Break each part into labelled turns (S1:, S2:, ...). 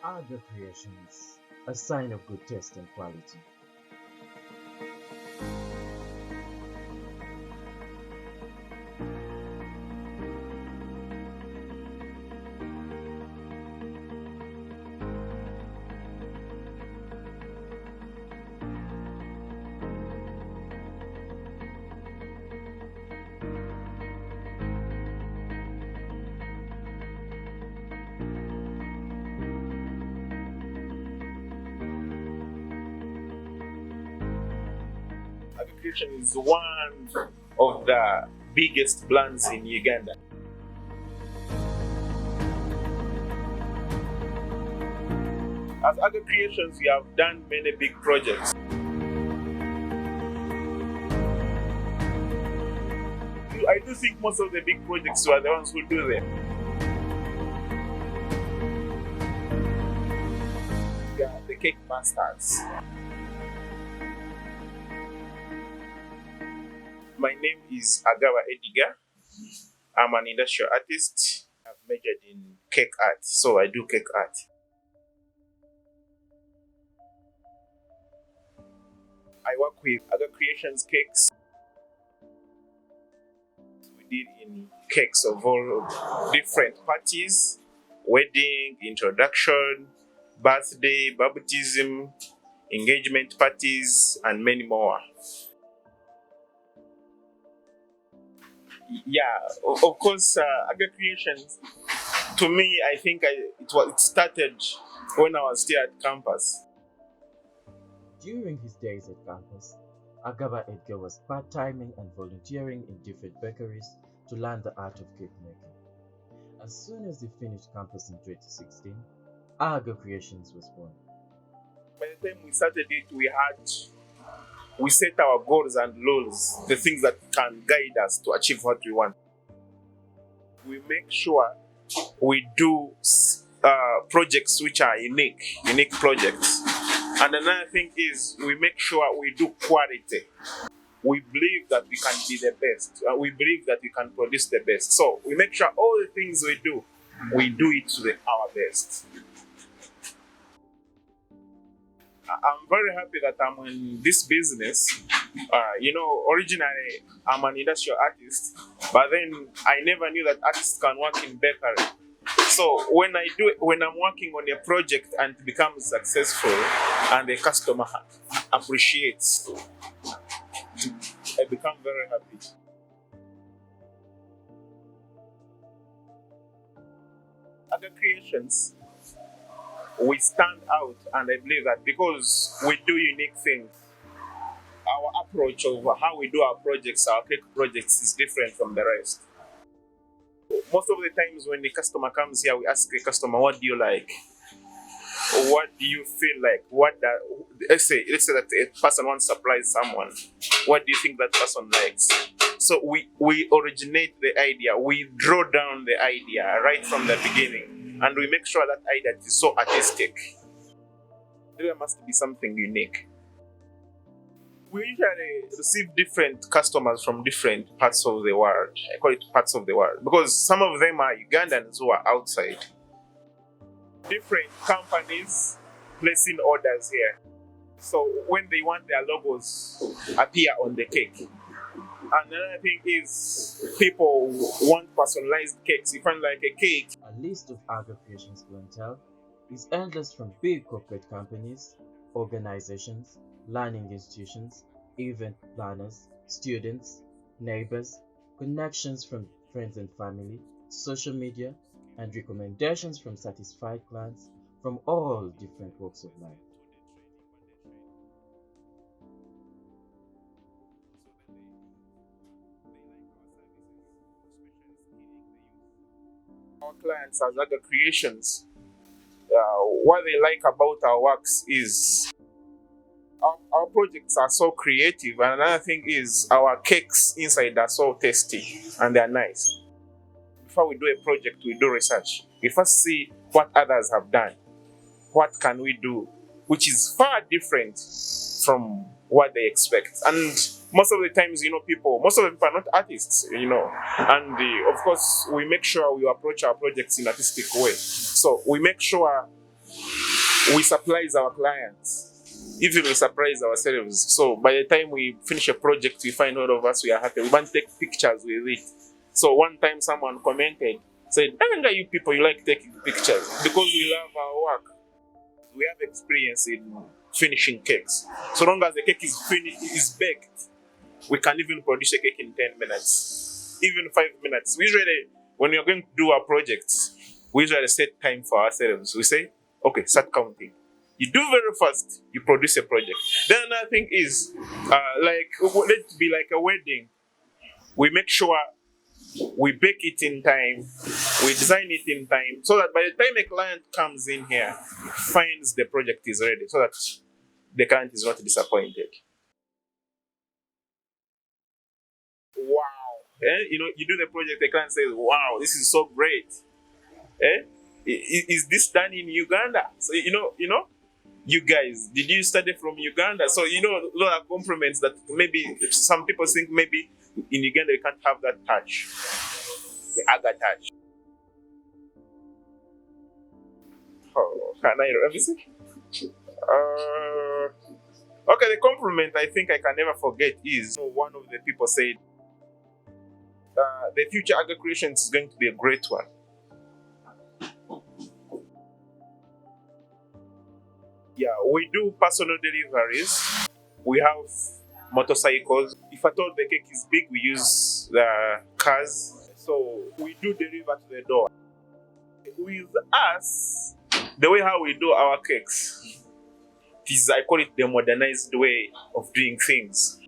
S1: Aga Creations, a sign of good taste and quality.
S2: Aga Creations is one of the biggest brands in Uganda. As Aga Creations, we have done many big projects. I do think most of the big projects were the ones who do them. We are the cake masters. My name is Agaba Edigar. I'm an industrial artist. I've majored in cake art, so I do cake art. I work with Aga Creations cakes. We did in cakes of all different parties: wedding, introduction, birthday, baptism, engagement parties, and many more. Yeah, of course, Aga Creations, to me, I think it started when I was still at campus.
S1: During his days at campus, Agaba Edigar was part-timing and volunteering in different bakeries to learn the art of cake making. As soon as he finished campus in 2016, Aga Creations was born.
S2: By the time we started it, we set our goals and laws, the things that can guide us to achieve what we want. We make sure we do projects which are unique projects. And another thing is we make sure we do quality. We believe that we can be the best. We believe that we can produce the best. So we make sure all the things we do it to our best. I'm very happy that I'm in this business. Originally I'm an industrial artist, but then I never knew that artists can work in bakery. So when I'm working on a project and it becomes successful and the customer appreciates, I become very happy. Other creations, we stand out, and I believe that because we do unique things, our approach of how we do our projects, our cake projects, is different from the rest. Most of the times when the customer comes here, we ask the customer, what do you like? What do you feel like? Let's say that a person wants to surprise someone. What do you think that person likes? So we originate the idea, we draw down the idea right from the beginning, and we make sure that idea is so artistic. There must be something unique. We usually receive different customers from different parts of the world. I call it parts of the world because some of them are Ugandans who are outside. Different companies placing orders here. So when they want their logos appear on the cake. Another thing is people want personalized cakes. You find like a cake.
S1: A list of Aga Creations clientele is endless, from big corporate companies, organizations, learning institutions, event planners, students, neighbors, connections from friends and family, social media, and recommendations from satisfied clients from all different walks of life.
S2: Our clients as Aga Creations, what they like about our works is our projects are so creative, and another thing is our cakes inside are so tasty and they're nice. Before we do a project, we do research. We first see what others have done. What can we do, which is far different from what they expect. And most of the times, most of the people are not artists, and of course, we make sure we approach our projects in an artistic way. So we make sure we surprise our clients. Even we surprise ourselves. So by the time we finish a project, we find all of us we are happy. We want to take pictures with it. So one time someone commented, said, "I think you people you like taking pictures because we love our work." We have experience in finishing cakes. So long as the cake is baked, we can even produce a cake in 10 minutes, even 5 minutes. We usually, when we are going to do our projects, we usually set time for ourselves. We say, okay, start counting. You do very fast, you produce a project. Then another thing is, like, let it be like a wedding. We make sure we bake it in time, we design it in time, so that by the time a client comes in here, finds the project is ready, so that the client is not disappointed. Wow. You know, you do the project, the client says, wow, this is so great. Eh? Is this done in Uganda? So you guys, did you study from Uganda? So a lot of compliments that maybe some people think maybe in Uganda you can't have that touch, the Aga touch. Oh, can let me see? Okay, the compliment I think I can never forget is one of the people said, the future Aga Creations is going to be a great one. Yeah, we do personal deliveries. We have motorcycles. If at all the cake is big, we use the cars. So we do deliver to the door. With us, the way how we do our cakes is, I call it the modernized way of doing things.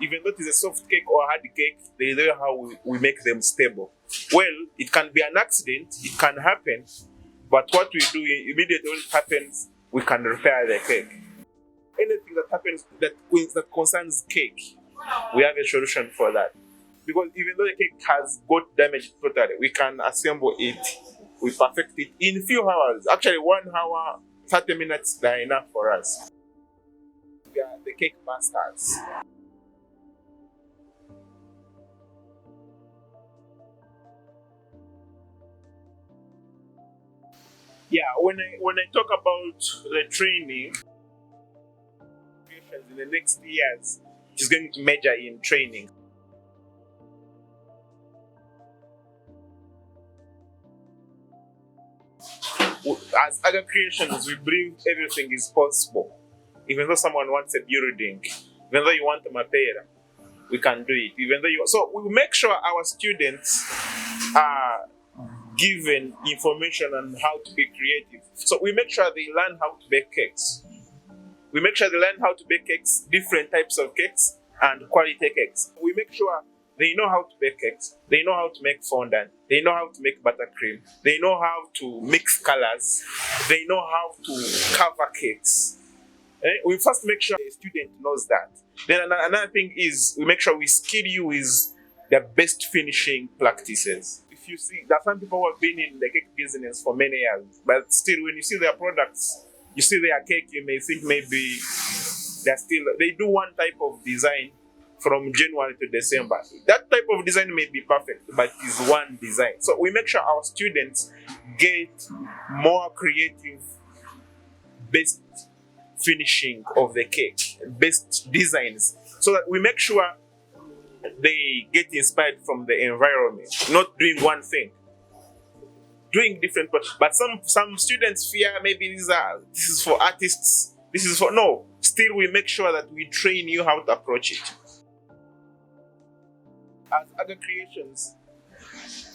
S2: Even though it is a soft cake or a hard cake, the way how we make them stable. Well, it can be an accident, it can happen, but what we do immediately when it happens, we can repair the cake. Anything that happens that concerns cake, we have a solution for that. Because even though the cake has got damaged totally, we can assemble it, we perfect it in few hours. Actually, 1 hour, 30 minutes, they're enough for us. We are the cake masters. Yeah, when I talk about the training, in the next years, is going to major in training. As Aga Creations, we believe everything is possible. Even though someone wants a building, even though you want a mapera, we can do it. So we make sure our students are given information on how to be creative. So we make sure they learn how to bake cakes. We make sure they learn how to bake cakes, different types of cakes, and quality cakes. We make sure they know how to bake cakes, they know how to make fondant, they know how to make buttercream, they know how to mix colors, they know how to cover cakes. We first make sure the student knows that. Then another thing is we make sure we skill you with the best finishing practices. If you see, there are some people who have been in the cake business for many years, but still when you see their products, you see their cake, you may think maybe they do one type of design from January to December. That type of design may be perfect, but it's one design. So we make sure our students get more creative, best finishing of the cake, best designs, so that we make sure they get inspired from the environment, not doing one thing, doing different. But some students fear maybe this is for artists, this is for no. Still, we make sure that we train you how to approach it. As Aga Creations,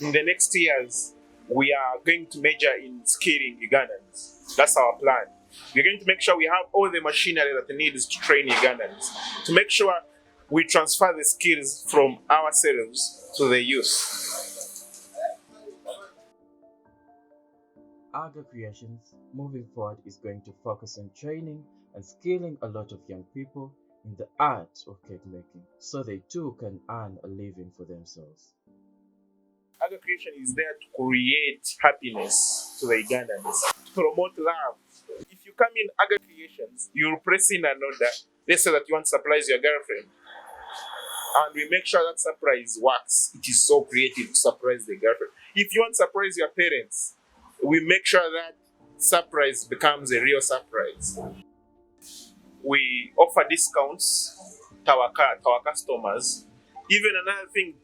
S2: in the next years, we are going to major in skilling Ugandans. That's our plan. We're going to make sure we have all the machinery that needs to train Ugandans, to make sure we transfer the skills from ourselves to the youth.
S1: Aga Creations, moving forward, is going to focus on training and scaling a lot of young people in the art of cake making so they too can earn a living for themselves.
S2: Aga Creation is there to create happiness to the Ugandans, to promote love. If you come in Aga Creations, you'll press in an order. Let's say that you want to surprise your girlfriend, and we make sure that surprise works. It is so creative to surprise the girlfriend. If you want to surprise your parents, we make sure that surprise becomes a real surprise. We offer discounts to our customers. Even another thing,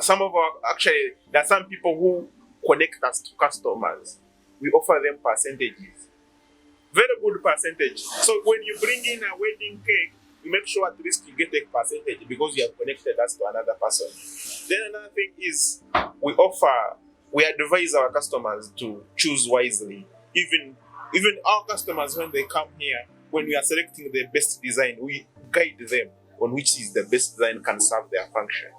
S2: some of our actually there are some people who connect us to customers. We offer them percentages, very good percentage. So when you bring in a wedding cake, you make sure at least you get a percentage because you have connected us to another person. Then another thing is we advise our customers to choose wisely. Even our customers when they come here, when we are selecting the best design, we guide them on which is the best design can serve their function.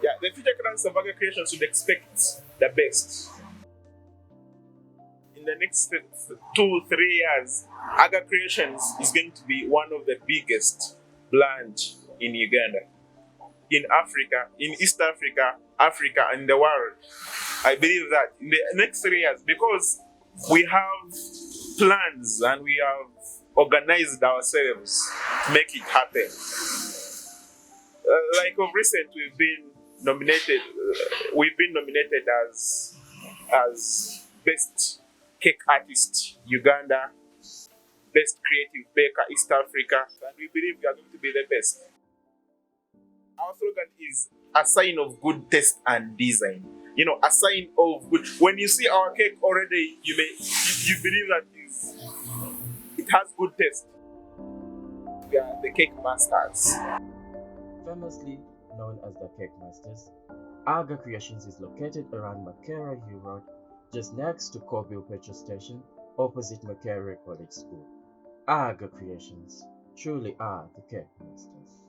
S2: Yeah, the future clients of Aga Creations should expect the best. In the next 2-3 years, Aga Creations is going to be one of the biggest brands in Uganda, in Africa, in East Africa, Africa, and the world. I believe that in the next 3 years, because we have plans and we have organized ourselves to make it happen. Like of recent, we've been nominated as best cake artist Uganda, best creative baker East Africa, and we believe we are going to be the best. Our slogan is a sign of good taste and design. A sign of good. When you see our cake already, you believe that it has good taste. We are the cake masters.
S1: Famously known as the Cake Masters, Aga Creations is located around Makera Hill Road, just next to Corville Petrol Station, opposite Makera College School. Aga Creations truly are the Cake Masters.